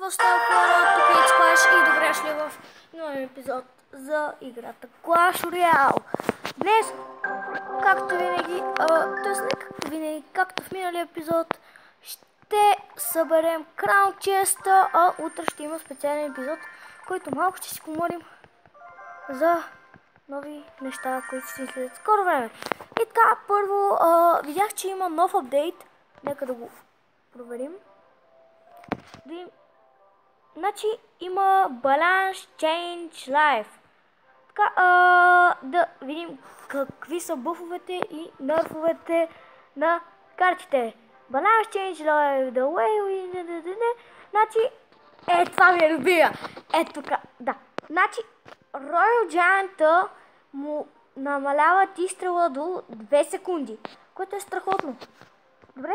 Какво става, хора? Тук е Splash и добре шли в нов епизод за играта Clash Royale. Днес, както винаги, както в миналия епизод, ще съберем Crown Chest, а утре ще има специален епизод, който малко ще си помолим за нови неща, които ще излизат скоро време. И така, първо видях, че има нов апдейт. Нека да го проверим. Значи има Balance Change Life. Така, да видим какви са бъфовете и нърфовете на картите. Balance Change Life, the way we... Значи, това ми е любия. Тук, да. Значи, Royal Giant му намалява изстрела до 2 секунди, което е страхотно. Добре,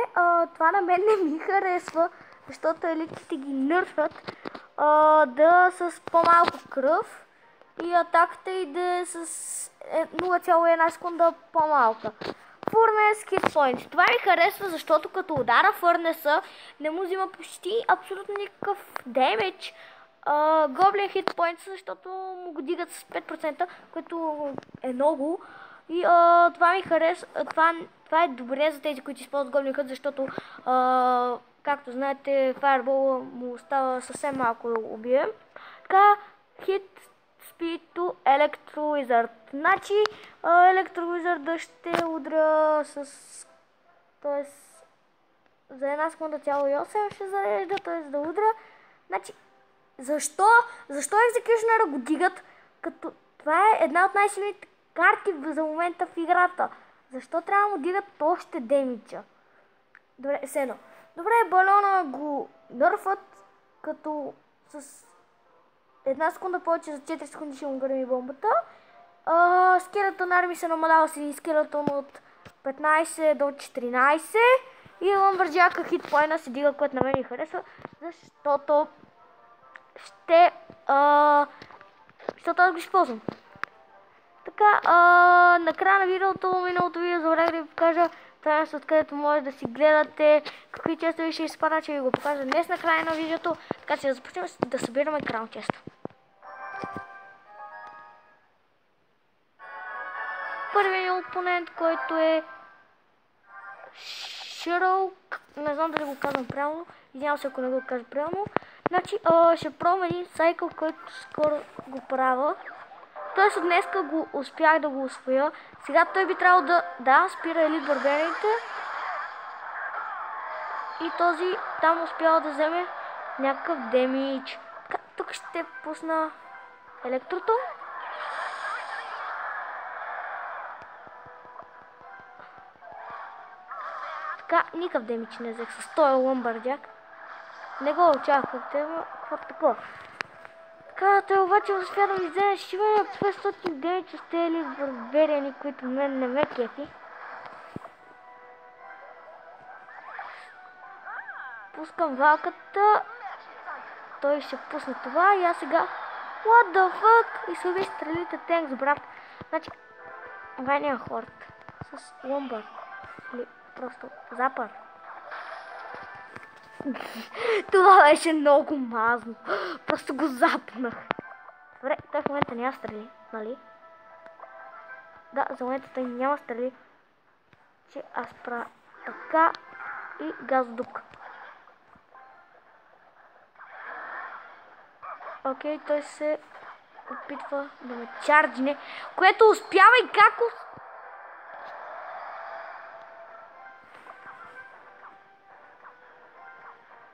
това на мен не ми харесва, защото елитите ги нърфят да с по-малко кръв и атаката и да е с 0,1 секунда по-малка. Furnace Hit Points. Това ми харесва, защото като удара Furnace не му взима почти абсолютно никакъв демидж. Goblin Hit Points, защото му го дигат с 5%, което е много. И това ми харесва, това е добре за тези, които използват Goblin Hit, защото както знаете, Fireball му остава съвсем малко да го убие. Така, Hit Speed to Electro Wizard. Значи, Electro Wizard ще удря с... Тоест, за 1 секунда цяло и 8 ще зарежда, т.е. да удря. Значи, защо Executioner го дигат, като това е една от най-силните карти за момента в играта? Защо трябва да му дигат още демиджа? Добре, седно. Добре, балона го нърфат, като с 1 секунда повече за 4 секунди ще му гърми бомбата. Скелетон арми се намалява с един скелетон от 15 до 14. И Lumberjack хитпоинта се дига, което на мен ми харесва, защото защото аз го използвам. Така, накрая на видеото, миналото видео забравях да ви покажа това място, откъдето може да си гледате какви честови ще изпадна, че ви го покажа днес на края на видеото, така че да започнем да събираме Crown Chest. Първият опонент, който е Широук, не знам дали го казвам правилно, извинявам се ако не го кажа правилно. Значи, ще пробвам един сайкъл, който скоро го правя. Тоест от днеска го успях да го усвоя. Сега той би трябвало да спира елит барберите. И този там успял да вземе някакъв демидж. Тук ще пусна електрото. Така, никакъв демидж не взех с този Lumberjack. Не го очаквахте, но какво такова. Така, той обаче успя да ми вземе, ще има 500 демидж от тези барбериани, които мен не ме кефи. Пускам валката. Той ще пусне това и аз сега... What the fuck? И се стрелите тенкс, брат. Значи, вайния хорд с ломбър. Или просто запър. Това беше много мазно. Просто го запнах. Добре, той в момента няма стрели, нали? Да, за момента той няма стрели. Че аз правя така и газодупка. Окей, той се опитва да ме чарджне, което успява и как...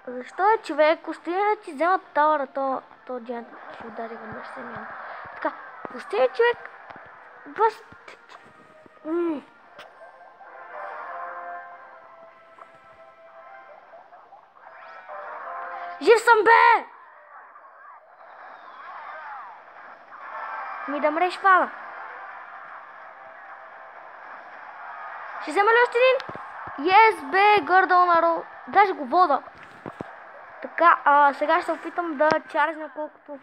Защо човек остина да ти взема тауъра, то джант ще удари веднъж се няма. Така, остина човек... Бас... Жив съм, бе! Ми да мреш пала. Ще взема ли още един? Yes, бе, гордо наро. Даже го вода. Така, сега ще се опитам да чаржна колкото...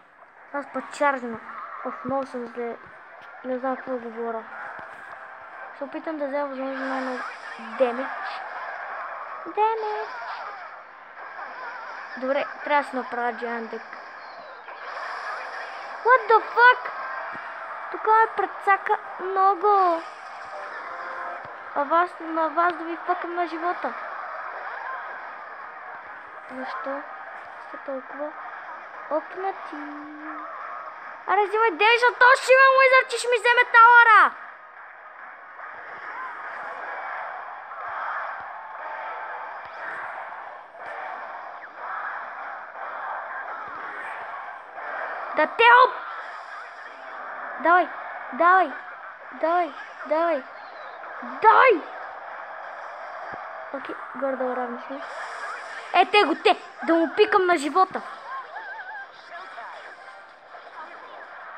Аз път чаржна. Много съм зле. Не знам какво да говоря. Ще опитам да взема възможно най-много демидж. Добре, трябва да си направя Giant Deck. What the fuck? Тук ме прецака много. На вас да ви фъкам на живота. Защо сте толкова опнати? Аре, взимай дей, защото ще има Уизър, че ще ми вземе тауъра! Да те оп! Давай, давай, давай, давай, давай! Окей, горе-долу равни сме. Те го, да му пикам на живота.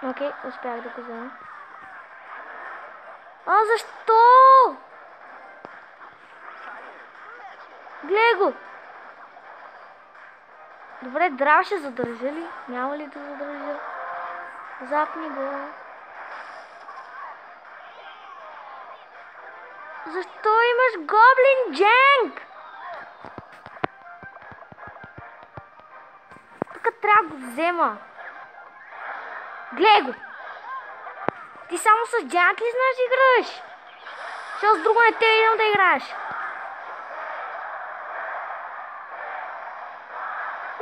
Окей, успях да го взема. Защо? Гледай го! Добре, драв ще задържа ли? Няма ли да задържа? Запни го. Защо имаш Гоблин Дженк? Тук трябва да го взема. Гледай го! Ти само с Дженк ли знаеш да играеш? Защото с друго не те идвам да играеш.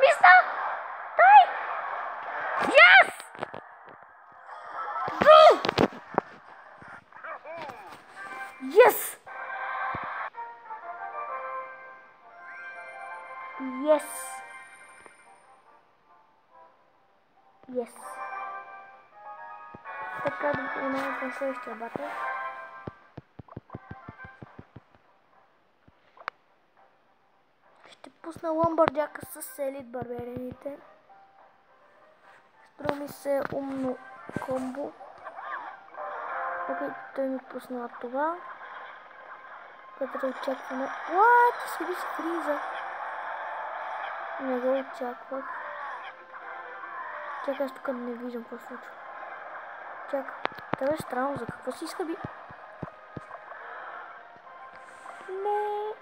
Мисля! Дай! Yes! Yes! Yes! Yes! Така да преминем към следващия батъл. Ще пусна Ломбардяка с елит барберените. Струва ми се умно комбо. Окей, той ми пусна това. Къде да очакваме. What? Седи с фриза. Не го очаквах. Чакай, аз тук не виждам какво случва. Чакай, това е странно, за какво си иска би? Не.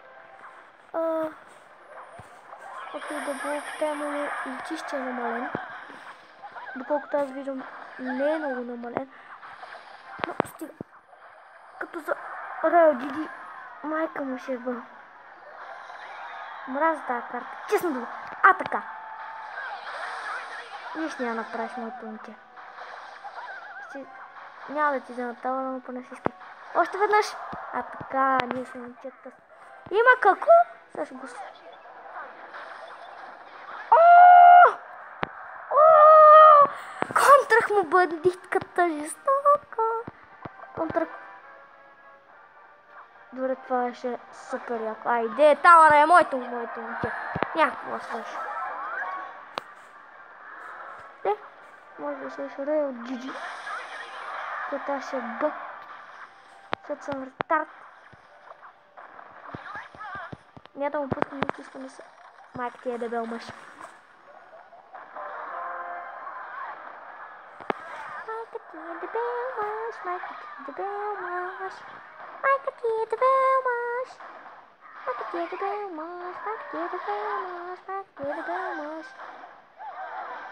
Окей, да блоката му изчище е намален. Доколкото аз виждам, не е много намален. Но стига. Като за Роял Джиджи, майка му ще е бъл. Мразя тази карта. Честно дума. Така. Нищо няма направиш, моето момче. Няма да ти взема тала, но поне си иска. Още веднъж. Така, ние сме момчета. Има какво? Сега ще го... Контрах му бандитката жестока. Контрах. Добре, това беше супер яко. Айде, тауъра е моето момче. Някакво свърши. Може да се шуре от Джиджи. Който аз ще бъ. Защото съм ретард. Няма да му пускам, нищо искам да се... Майка ти е дебел мъж. Майка ти е дебел мъж. Майка ти е дебел мъж. Майка ти е дебел мъж. Майка ти е дебел мъж. Майка ти е дебел мъж. Майка ти е дебел мъж.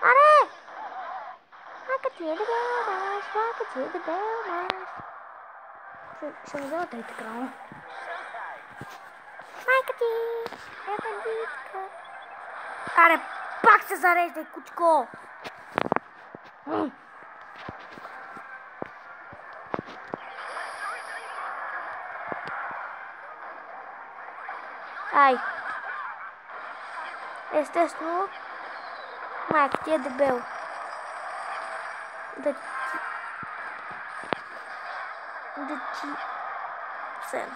Аре! Майка ти е дебел мъж. Майка ти е дебел мъж. Ще му взема трите крала. Майка ти е бандитка. Аре, пак се зареждай, кучко! Ай! Естествено, майка ти е дебел. Да ти... Все.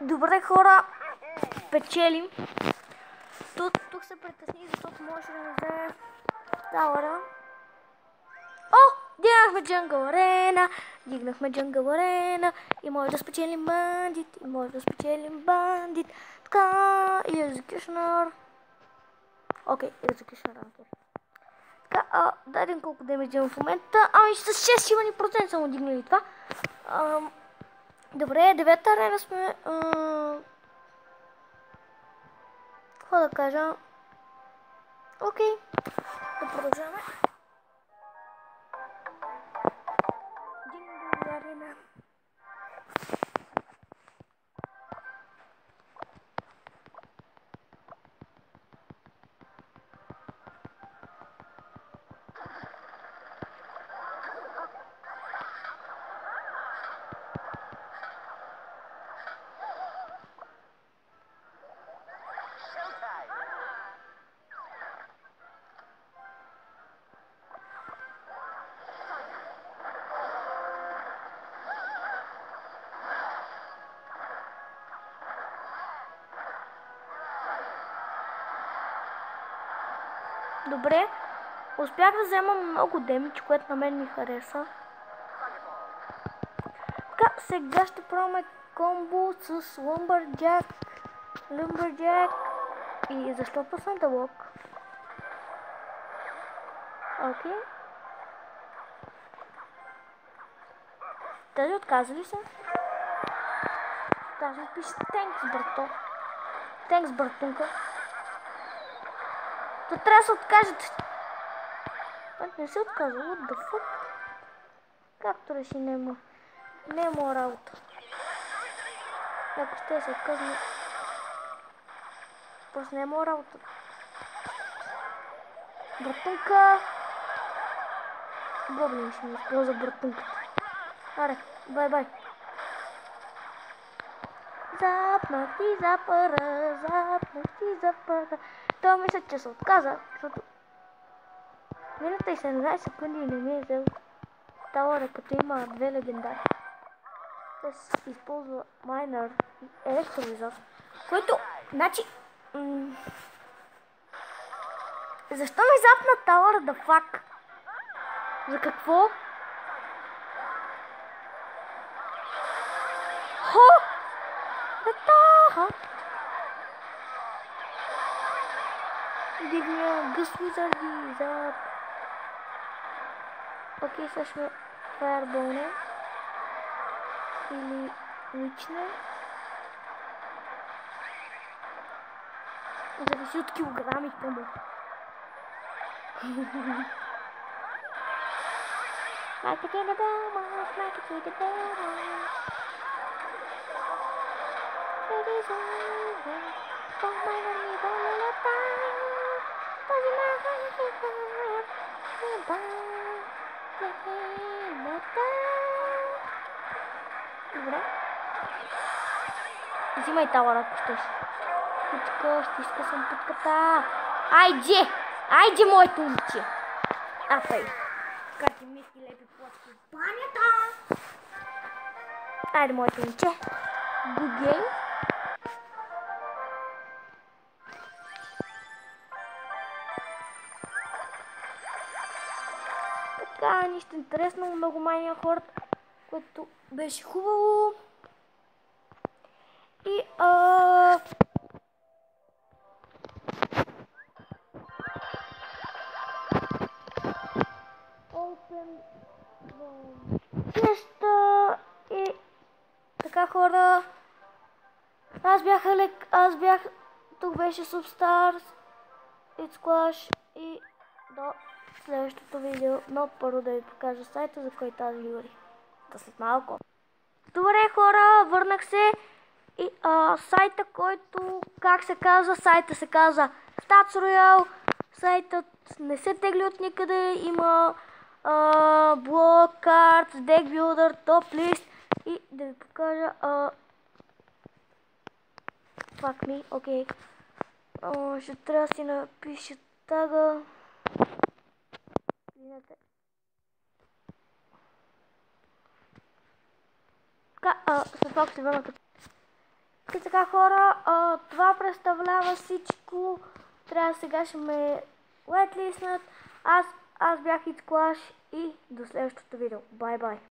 Добре, хора, печелим. Тук се притесних, защото може да не вземе тауъра. О! Дигнахме Jungle Arena, и може да спечелим бандит, така, и Executioner. Окей, Executioner. Така, дайте колко демидж имам в момента. Ами с 6 силни процент са му дигнали това. Добре, девета арена сме. Какво да кажа? Окей, да продължаваме. Jungle Arena. Добре, успях да вземам много демидж, което на мен ми хареса. Така, сега ще пробваме комбо с Lumberjack и защо пусна да лок? Окей. Тази отказа ли се? Тази пише Thanks, брато. Thanks, братунка. То трябва да се откажете. Не се отказва, what the fuck? Както реши, не е моя работа. Ако ще се отказва, просто не е моя работа. Братунка. Гоблин ще ми използва братунката. Аре, бай. Запнах ти за пара. То мисля, че се отказа, защото минута и 17 секунди не ми е взел тауъра, като има две легендари. Той се използва майнер и електровизор, който, значи, защо ми запна тауъра да фак? За какво? Дигня гъс визарди за... Окей, сега ще фаерболне. Или личне. Зависи от килограмите му. Майка на дома, майка ти да дома. Добре. Взимай тауър, ако щеш. Путка, ще изкъсам путката. Айде, моето момче. Афай. Как ти мисли лепи плочки в банята? Айде, моето момче. Good game. Така, нищо интересно, много майния хората, което беше хубаво. И Open честа и така, хора. Аз бях, тук беше Substars, It's Clash и до следващото видео, но първо да ви покажа сайта, за който аз ви говорих. Да след малко. Добре, хора, върнах се и сайта, който, как се казва, сайта се казва Stats Royale. Сайтът не се тегли от никъде, има блок, карт, deck builder, топ лист и да ви покажа fuck me, окей. Ще трябва да си напиша тага. След малко се върна като... И така, хора, това представлява всичко. Трябва сега ще ме whitelistнат. Аз бях It's Clash и до следващото видео. Бай-бай!